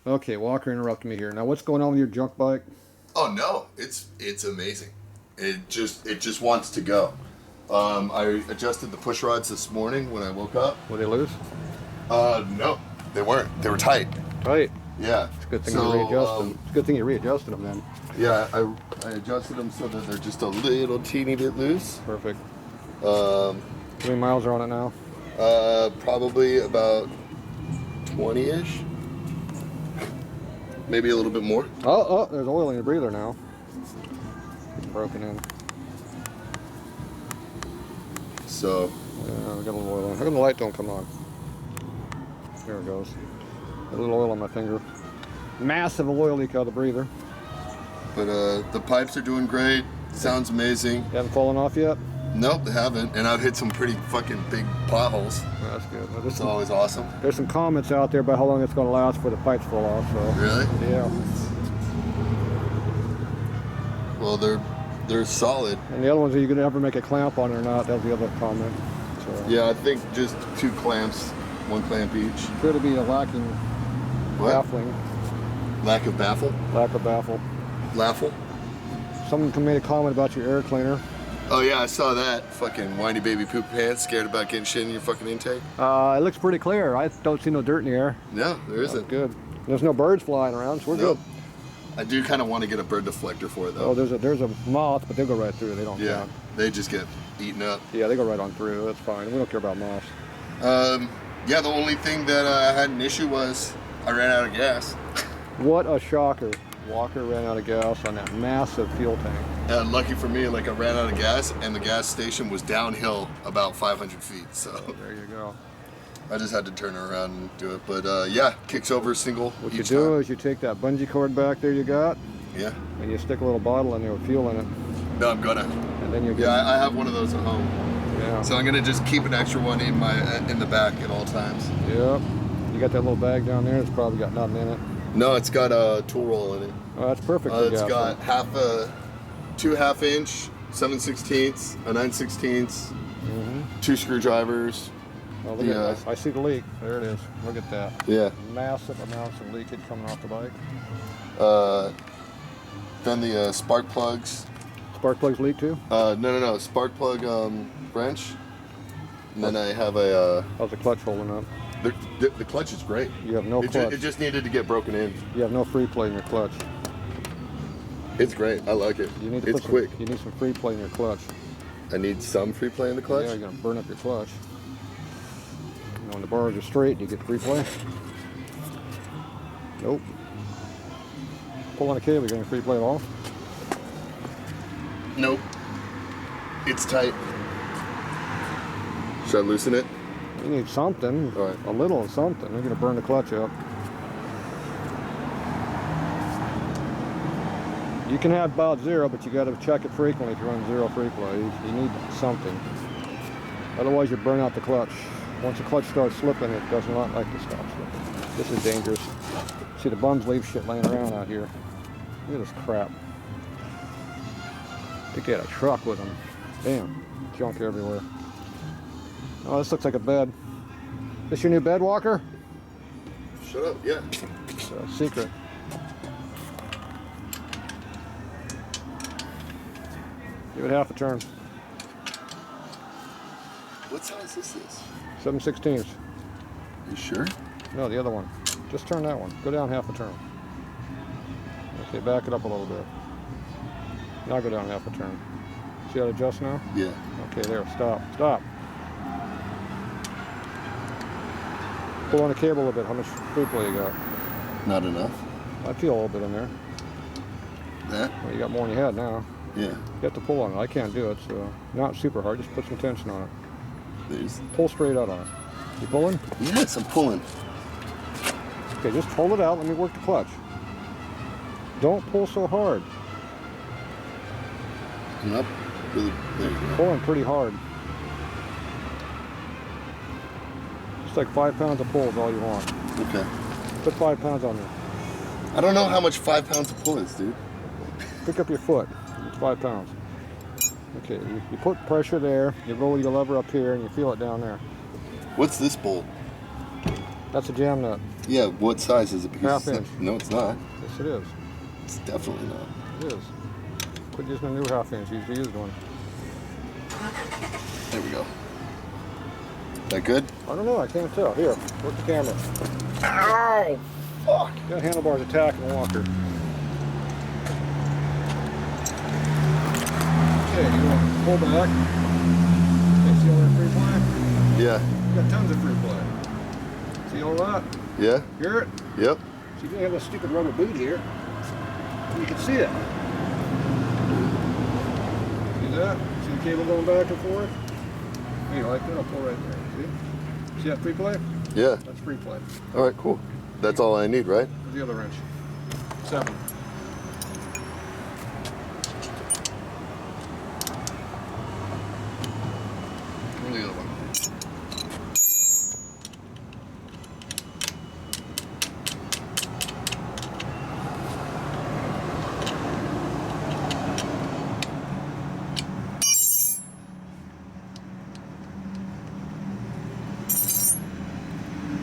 Okay, Walker interrupted me here. Now, what's going on with your junk bike? Oh no, it's amazing. It just wants to go. I adjusted the push rods this morning when I woke up. Were they loose? No, they weren't. They were tight. Tight. Yeah. It's a good thing you readjusted them. It's a good thing you readjusted them then. Yeah, I adjusted them so that they're just a little teeny bit loose. Perfect. How many miles are on it now? Probably about 20-ish. Maybe a little bit more. Oh, there's oil in your breather now. It's broken in. So. Yeah, we got a little oil in. How come the light don't come on? There it goes. Got a little oil on my finger. Massive oil leak out of the breather. But the pipes are doing great. Sounds amazing. You haven't fallen off yet? Nope, they haven't. And I've hit some pretty fucking big potholes. Yeah, that's good. Well, that's always awesome. There's some comments out there about how long it's going to last before the pipes fall off. So. Really? Yeah. Well, they're solid. And the other ones, are you going to ever make a clamp on it or not? That was the other comment. So. Yeah, I think just 2 clamps, 1 clamp each. Could it be a lacking baffling? Lack of baffle? Lack of baffle. Laffle? Someone made a comment about your air cleaner. Oh yeah, I saw that. Fucking whiny baby poop pants, scared about getting shit in your fucking intake. It looks pretty clear. I don't see no dirt in the air. No, there isn't. Good. There's no birds flying around, so we're good. I do kind of want to get a bird deflector for it though. Oh, there's a moth, but they'll go right through. They don't count. They just get eaten up. Yeah, they go right on through. That's fine. We don't care about moths. Yeah, the only thing that I had an issue was I ran out of gas. What a shocker. Walker ran out of gas on that massive fuel tank. And lucky for me, like I ran out of gas and the gas station was downhill about 500 feet. So there you go. I just had to turn around and do it. But yeah, kicks over single. What you do is you take that bungee cord back there you got. Yeah. And you stick a little bottle in there with fuel in it. No, I'm gonna. And then you get. Yeah, I have one of those at home. Yeah. So I'm gonna just keep an extra one in the back at all times. Yep. You got that little bag down there. It's probably got nothing in it. No, it's got a tool roll in it. Oh, that's perfect. It's got 2 1/2-inch, 7/16, a 9/16, 2 screwdrivers. Oh, look at that. I see the leak. There it is. Look at that. Yeah. Massive amounts of leakage coming off the bike. Then the spark plugs. Spark plugs leak too? No. Spark plug wrench. And then I have a. How's the clutch holding up? The clutch is great. You have no clutch. It just needed to get broken in. You have no free play in your clutch. It's great. I like it. You need to it's quick. You need some free play in your clutch. I need some free play in the clutch? Yeah, you're going to burn up your clutch. You know, when the bars are straight, you get free play. Nope. Pull on a cable, you're going to free play it off? Nope. It's tight. Should I loosen it? You need something. All right. A little something. You're going to burn the clutch up. You can have about 0, but you got to check it frequently if you run 0 free play. You need something. Otherwise, you burn out the clutch. Once the clutch starts slipping, it does not like to stop slipping. This is dangerous. See, the bums leave shit laying around out here. Look at this crap. They get a truck with them. Damn, junk everywhere. Oh, this looks like a bed. This your new bed, Walker? Shut up, yeah. It's a secret. Give it half a turn. What size is this? 7/16. You sure? No, the other one. Just turn that one. Go down half a turn. Okay, back it up a little bit. Now go down half a turn. See how it adjusts now? Yeah. Okay, there. Stop. Stop. Pull on the cable a little bit. How much free play you got? Not enough. I feel a little bit in there. That? Well, you got more than you had now. Yeah. You have to pull on it. I can't do it, so not super hard. Just put some tension on it. There's... Pull straight out on it. You pulling? Yes, I'm pulling. Okay, just hold it out. Let me work the clutch. Don't pull so hard. Nope. Really, there you go. Pulling pretty hard. Just like 5 pounds of pull is all you want. Okay. Put 5 pounds on there. I don't know how much 5 pounds of pull is, dude. Pick up your foot. It's 5 pounds. Okay, you put pressure there, you roll your lever up here, and you feel it down there. What's this bolt? That's a jam nut. Yeah, what size is it? Because Half inch. No, it's not. Yes, it is. It's definitely not. It is. Quit using a new half inch. Use the used one. There we go. That good? I don't know. I can't tell. Here, work the camera. Ow! Fuck! Got handlebars attacking the walker. Okay, you want to pull back. Okay, see all that free play? Yeah. You got tons of free play. See all that? Yeah? Hear it? Yep. See, you have a stupid rubber boot here. You can see it. See that? See the cable going back and forth? Hey, you like that? I'll pull right there. See? See that free play? Yeah. That's free play. All right, cool. That's all I need, right? Where's the other wrench? 7. Where's the other one?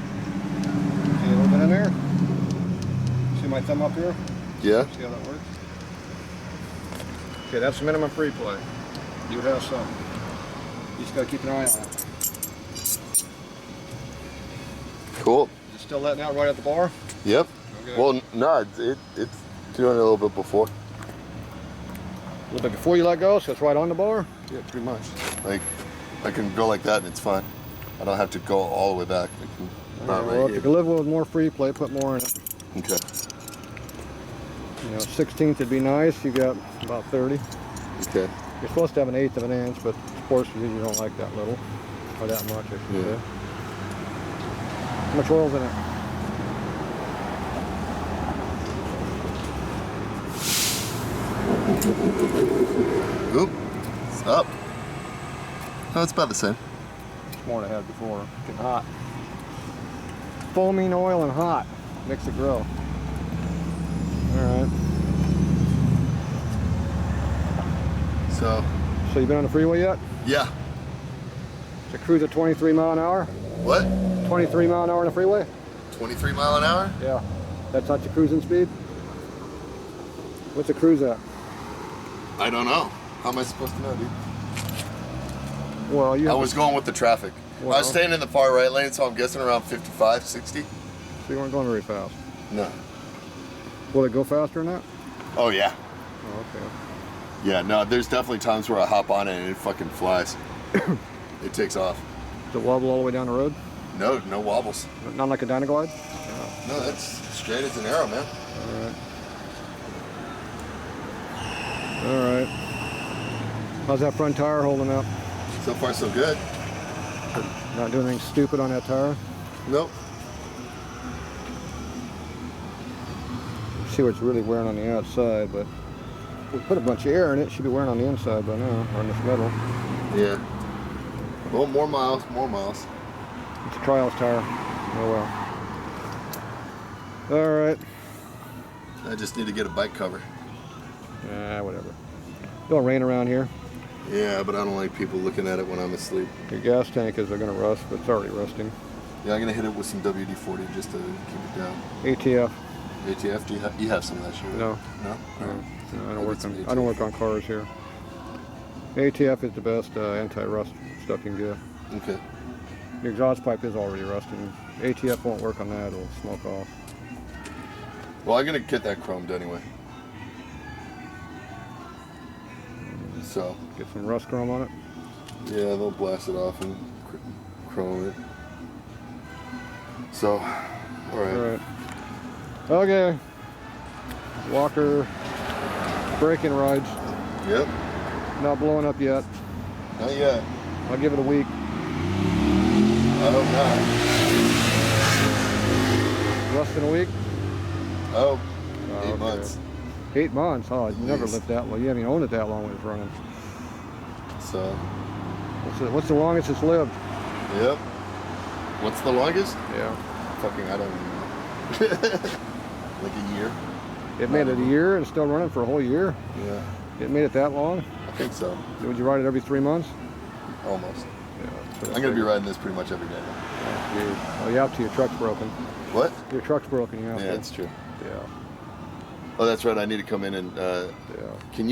See a little bit in there? See my thumb up here? Yeah. See how that works? Okay, that's the minimum free play. You would have some. You just gotta keep an eye on it. Cool. Is it still letting out right at the bar? Yep. Okay. Well, no, it's doing it a little bit before. A little bit before you let go, so it's right on the bar? Yeah, pretty much. Like, I can go like that and it's fine. I don't have to go all the way back. I can about Well, right if you here. can live with more free play, put more in it. Okay. You know, 16th would be nice. You got about 30. Okay. You're supposed to have an 1/8 of an inch, but sportsters usually don't like that little, or that much, I should Yeah. say. How much oil's in it? Oop. It's up. No, it's about the same. It's more than I had before. Getting hot. Foaming oil and hot. Makes it grow. Alright. So, So you been on the freeway yet? yeah. To cruise at 23 mile an hour? What? 23 mile an hour on the freeway? 23 mile an hour? Yeah. That's not your cruising speed? What's a cruise at? I don't know. How am I supposed to know, dude? Well, you I have was going with the traffic. I Well- was staying in the far right lane, so I'm guessing around 55, 60. so you weren't going very fast. No. Will it go faster than that? Oh, yeah. Oh, okay. Yeah, no, there's definitely times where I hop on it and it fucking flies. It takes off. Does it wobble all the way down the road? No, no wobbles. Not like a Dynaglide? No, that's straight as an arrow, man. Alright. How's that front tire holding up? So far, so good. Not doing anything stupid on that tire? Nope. See where it's really wearing on the outside, but we put a bunch of air in it. It should be wearing on the inside by now, or on this metal. Yeah. Well, more miles, more miles. It's a trials tire. Oh well. Alright. I just need to get a bike cover. Whatever. Don't rain around here. Yeah, but I don't like people looking at it when I'm asleep. Your gas tank is going to rust, but it's already rusting. Yeah, I'm gonna hit it with some WD-40 just to keep it down. ATF. ATF, do you have some of that shit? Right? No. No? No, All right. no, I I'll don't get some I don't work ATF. on cars here. ATF is the best anti-rust stuff you can get. Okay. Your exhaust pipe is already rusting. ATF won't work on that, it'll smoke off. Well, I'm gonna get that chromed anyway. So. Get some rust chrome on it. Yeah, they'll blast it off and chrome it. So, alright. Alright. Okay. Walker braking rides. Yep. Not blowing up yet. Not yet. I'll give it a week. I hope not. Less than a week? Oh, Oh, 8 okay. months. 8 months? Oh, you never least. lived that long. You haven't even owned it that long when it's running. So, What's the longest it's lived? yep. What's the longest? Yeah. Fucking, I don't even know. Like a year? It made it a year and it's still running for a whole year? Yeah, It made it that long? I think so. Would you ride it every 3 months? Almost. Yeah. what I I'm gonna be figured. riding this pretty much every day. Oh, geez. Oh, you have to. Your truck's broken. What? Your truck's broken. You have Yeah, to. that's true. Yeah. Oh, that's right. I need to come in and. Yeah. Can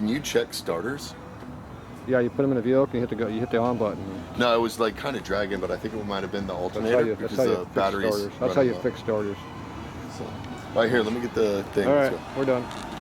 you check starters? Yeah, you put them in a vehicle and you hit the on button. No, it was like kind of dragging, but I think it might have been the alternator That's because how you the fix batteries. starters. That's how you fix starters. So, right here, let me get the thing. All Let's right, go. we're done.